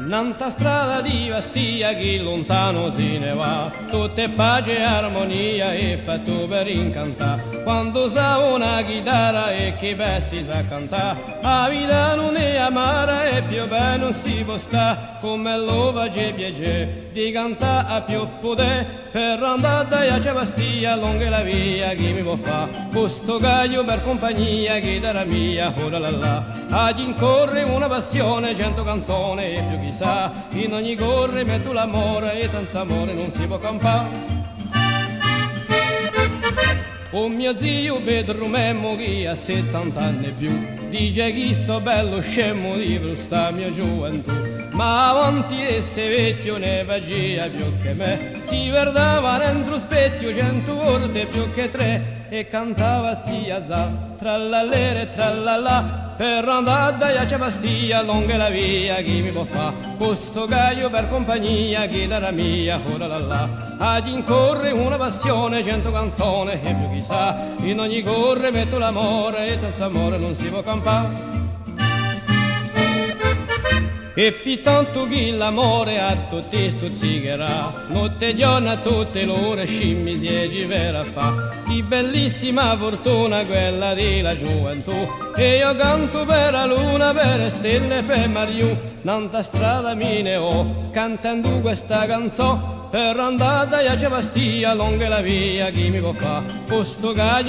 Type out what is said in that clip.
Nanta strada di Bastia chi lontano se ne va, tutte pace e armonia e fatto per incantare. Quando sa una chitarra e che bessi sa cantare, la vita non è amara e più bene non si può sta, come lo face piacere di cantare a più potere. Per andare a Bastia lunga la via chi mi può fa, questo gaglio per compagnia chitarra mia, ora là là. A chi incorre una passione, 100 canzoni e più chissà, in ogni corre metto l'amore e senza amore non si può campare. O mio zio Pedro Memmo che ha 70 anni più, dice che so bello scemo di questa mia gioventù, ma avanti esse vecchio ne faceva più che me, si guardava dentro specchio 100 volte più che 3 e cantava sia za, trallallere trallallà. Per andare a Bastia lunga la via chi mi può fa, questo gaglio per compagnia chitarra mia, ora là là. Ad incorre una passione, 100 canzoni e più chissà, in ogni corre metto l'amore e senza amore non si può campare. E più tanto che l'amore a tutti stuzzicherà, notte e giorno a tutte l'ore scimmi si verrà fa. Di bellissima fortuna quella della gioventù, e io canto per la luna, per le stelle, per Mariù. Nanta strada mi ne ho cantando questa canzone, per andare a Bastia lunga la via chi mi può fa, questo gaglio